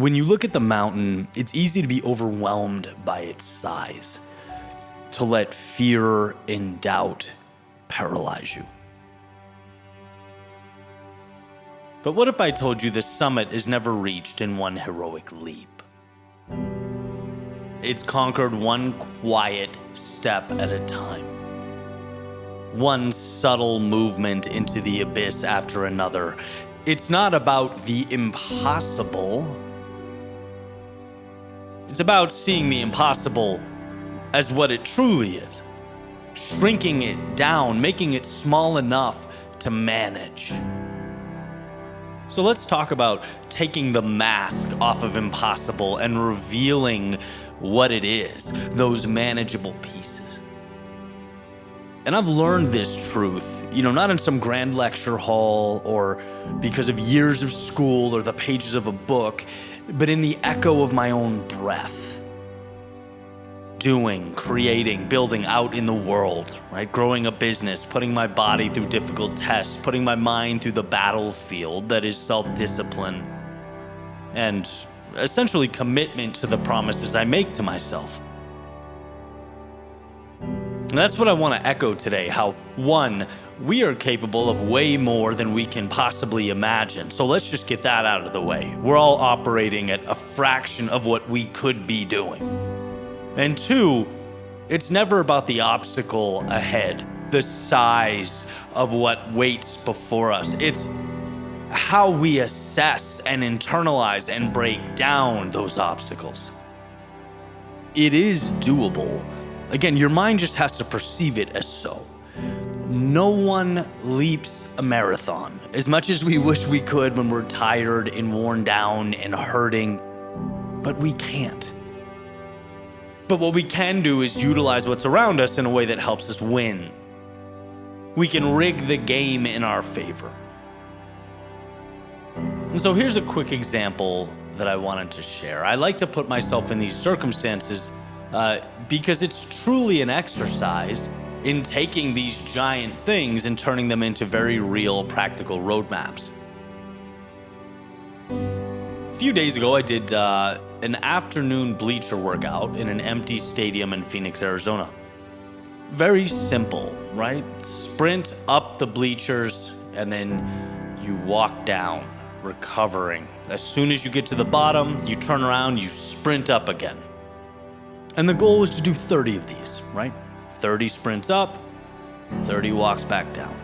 When you look at the mountain, it's easy to be overwhelmed by its size, to let fear and doubt paralyze you. But what if I told you the summit is never reached in one heroic leap? It's conquered one quiet step at a time. One subtle movement into the abyss after another. It's not about the impossible. It's about seeing the impossible as what it truly is. Shrinking it down, making it small enough to manage. So let's talk about taking the mask off of impossible and revealing what it is, those manageable pieces. And I've learned this truth, not in some grand lecture hall or because of years of school or the pages of a book, but in the echo of my own breath. Doing, creating, building out in the world, right? Growing a business, putting my body through difficult tests, putting my mind through the battlefield that is self-discipline, and essentially commitment to the promises I make to myself. And that's what I want to echo today, how, one, we are capable of way more than we can possibly imagine. So let's just get that out of the way. We're all operating at a fraction of what we could be doing. And two, it's never about the obstacle ahead, the size of what waits before us. It's how we assess and internalize and break down those obstacles. It is doable. Again, your mind just has to perceive it as so. No one leaps a marathon, as much as we wish we could when we're tired and worn down and hurting, but we can't. But what we can do is utilize what's around us in a way that helps us win. We can rig the game in our favor. And so here's a quick example that I wanted to share. I like to put myself in these circumstances because it's truly an exercise in taking these giant things and turning them into very real, practical roadmaps. A few days ago, I did an afternoon bleacher workout in an empty stadium in Phoenix, Arizona. Very simple, right? Sprint up the bleachers and then you walk down, recovering. As soon as you get to the bottom, you turn around, you sprint up again. And the goal was to do 30 of these, right? 30 sprints up, 30 walks back down.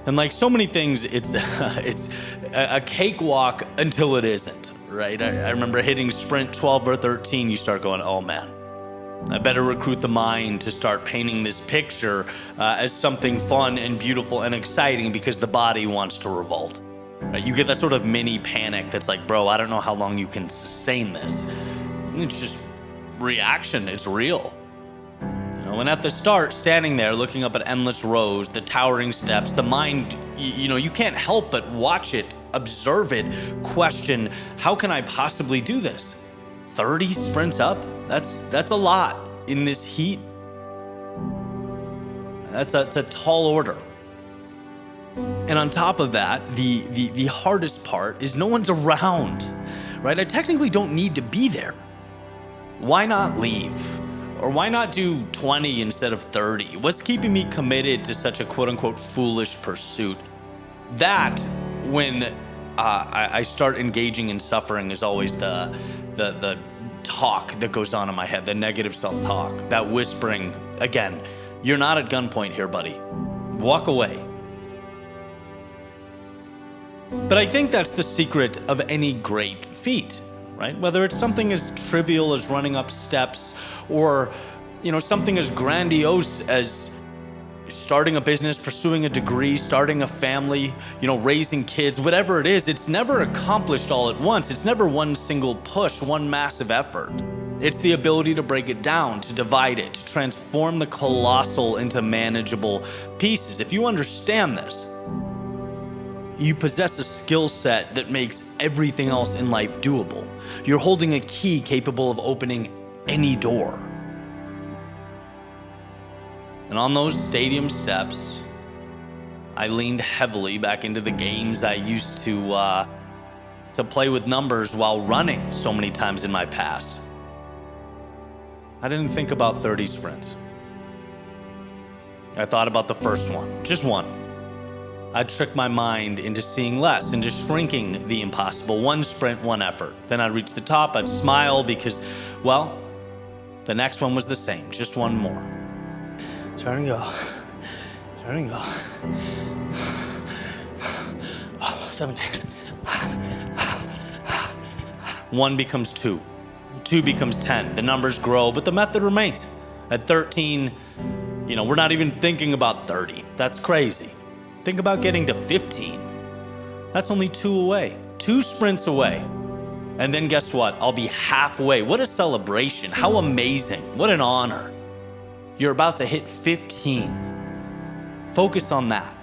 And like so many things, it's a cakewalk until it isn't, right? I remember hitting sprint 12 or 13, you start going, oh man, I better recruit the mind to start painting this picture as something fun and beautiful and exciting because the body wants to revolt. Right? You get that sort of mini panic that's like, bro, I don't know how long you can sustain this. It's just reaction, it's real. And at the start, standing there looking up at endless rows, the towering steps, the mind, you can't help but watch it, observe it, question, how can I possibly do this? 30 sprints up? That's a lot in this heat. That's a tall order. And on top of that, the hardest part is no one's around, right? I technically don't need to be there. Why not leave? Or why not do 20 instead of 30? What's keeping me committed to such a quote-unquote foolish pursuit? That, when I start engaging in suffering, is always the talk that goes on in my head, the negative self-talk, that whispering, again, you're not at gunpoint here, buddy. Walk away. But I think that's the secret of any great feat, right? Whether it's something as trivial as running up steps or, something as grandiose as starting a business, pursuing a degree, starting a family, raising kids, whatever it is, it's never accomplished all at once. It's never one single push, one massive effort. It's the ability to break it down, to divide it, to transform the colossal into manageable pieces. If you understand this, you possess a skill set that makes everything else in life doable. You're holding a key capable of opening any door. And on those stadium steps, I leaned heavily back into the games I used to to play with numbers while running so many times in my past. I didn't think about 30 sprints. I thought about the first one, just one. I'd trick my mind into seeing less, into shrinking the impossible. One sprint, one effort. Then I'd reach the top, I'd smile because, well, the next one was the same, just one more. Turn and go. Turn and go. 17. One becomes two. Two becomes 10. The numbers grow, but the method remains. At 13, we're not even thinking about 30. That's crazy. Think about getting to 15. That's only 2 away. 2 sprints away. And then guess what? I'll be halfway. What a celebration. How amazing. What an honor. You're about to hit 15. Focus on that.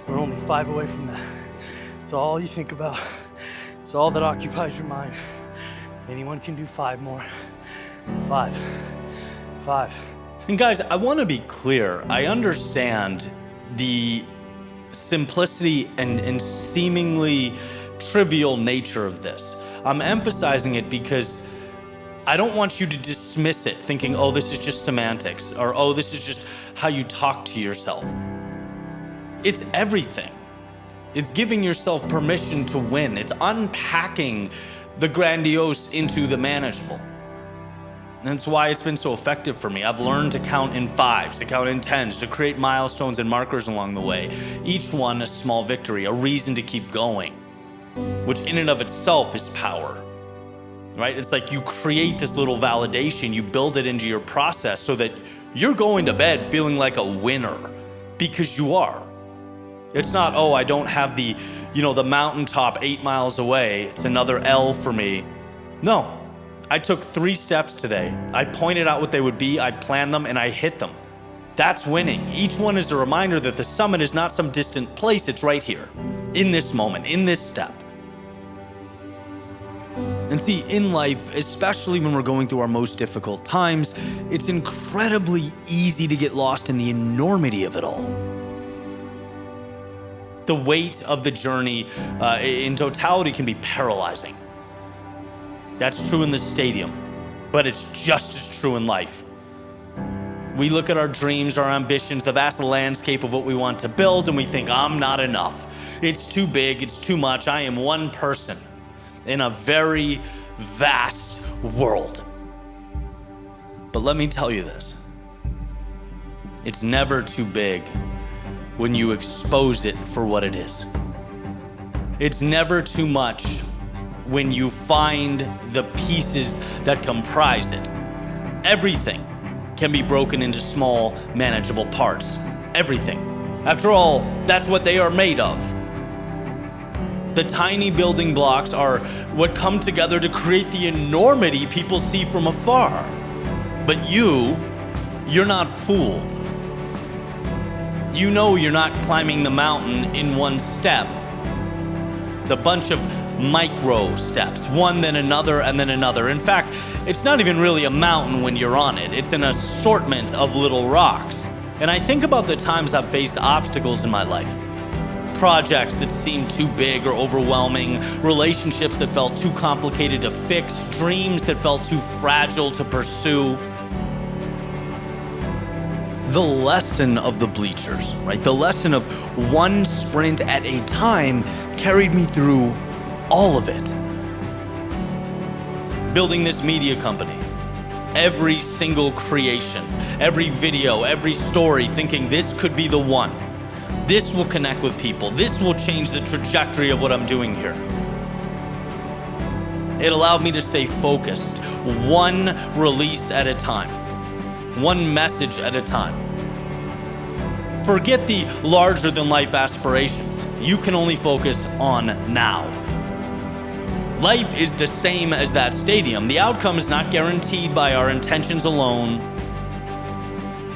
We're only 5 away from that. It's all you think about. It's all that occupies your mind. If anyone can do 5 more. 5. 5. And guys, I want to be clear. I understand the simplicity and seemingly trivial nature of this. I'm emphasizing it because I don't want you to dismiss it thinking, oh, this is just semantics, or oh, this is just how you talk to yourself. It's everything. It's giving yourself permission to win. It's unpacking the grandiose into the manageable. And that's why it's been so effective for me. I've learned to count in 5s, to count in 10s, to create milestones and markers along the way. Each one a small victory, a reason to keep going, which in and of itself is power, right? It's like you create this little validation, you build it into your process so that you're going to bed feeling like a winner, because you are. It's not, oh, I don't have the mountaintop 8 miles away. It's another L for me. No, I took 3 steps today. I pointed out what they would be, I planned them, and I hit them. That's winning. Each one is a reminder that the summit is not some distant place, it's right here, in this moment, in this step. And see, in life, especially when we're going through our most difficult times, it's incredibly easy to get lost in the enormity of it all. The weight of the journey in totality can be paralyzing. That's true in the stadium, but it's just as true in life. We look at our dreams, our ambitions, the vast landscape of what we want to build, and we think, I'm not enough. It's too big, it's too much. I am one person in a very vast world. But let me tell you this. It's never too big when you expose it for what it is. It's never too much when you find the pieces that comprise it. Everything can be broken into small, manageable parts. Everything. After all, that's what they are made of. The tiny building blocks are what come together to create the enormity people see from afar. But you're not fooled. You know you're not climbing the mountain in one step. It's a bunch of micro steps, one then another and then another. In fact, it's not even really a mountain when you're on it. It's an assortment of little rocks. And I think about the times I've faced obstacles in my life. Projects that seemed too big or overwhelming, relationships that felt too complicated to fix, dreams that felt too fragile to pursue. The lesson of the bleachers, right? The lesson of one sprint at a time carried me through all of it. Building this media company, every single creation, every video, every story, thinking this could be the one. This will connect with people. This will change the trajectory of what I'm doing here. It allowed me to stay focused, one release at a time, one message at a time. Forget the larger than life aspirations. You can only focus on now. Life is the same as that stadium. The outcome is not guaranteed by our intentions alone.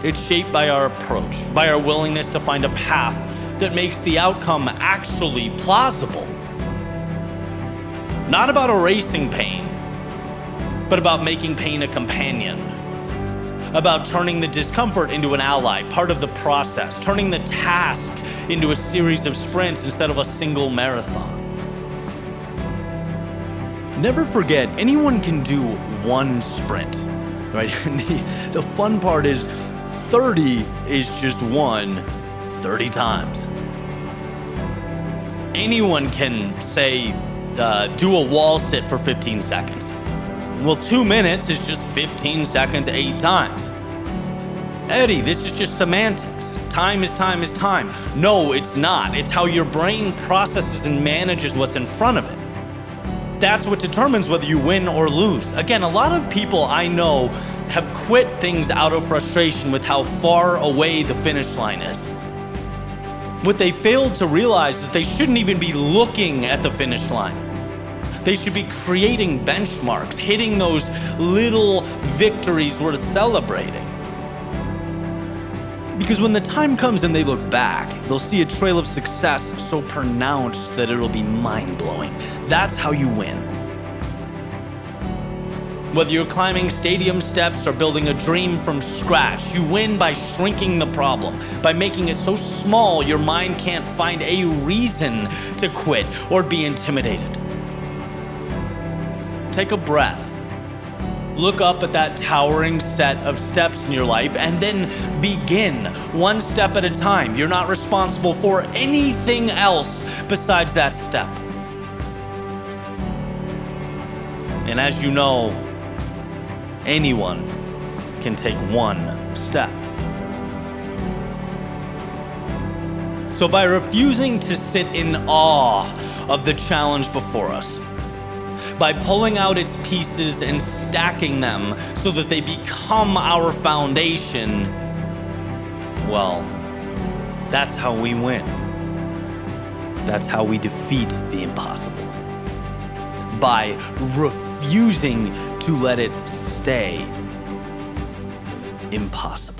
It's shaped by our approach, by our willingness to find a path that makes the outcome actually plausible. Not about erasing pain, but about making pain a companion. About turning the discomfort into an ally, part of the process, turning the task into a series of sprints instead of a single marathon. Never forget, anyone can do one sprint, right? And the fun part is 30 is just one 30 times. Anyone can say, do a wall sit for 15 seconds. Well, 2 minutes is just 15 seconds 8 times. Eddie, this is just semantics. Time is time is time. No, it's not. It's how your brain processes and manages what's in front of it. That's what determines whether you win or lose. Again, a lot of people I know have quit things out of frustration with how far away the finish line is. What they failed to realize is they shouldn't even be looking at the finish line. They should be creating benchmarks, hitting those little victories worth celebrating. Because when the time comes and they look back, they'll see a trail of success so pronounced that it'll be mind-blowing. That's how you win. Whether you're climbing stadium steps or building a dream from scratch, you win by shrinking the problem, by making it so small your mind can't find a reason to quit or be intimidated. Take a breath. Look up at that towering set of steps in your life and then begin one step at a time. You're not responsible for anything else besides that step. And as you know, anyone can take one step. So by refusing to sit in awe of the challenge before us, by pulling out its pieces and stacking them so that they become our foundation, well, that's how we win. That's how we defeat the impossible. By refusing to let it stay impossible.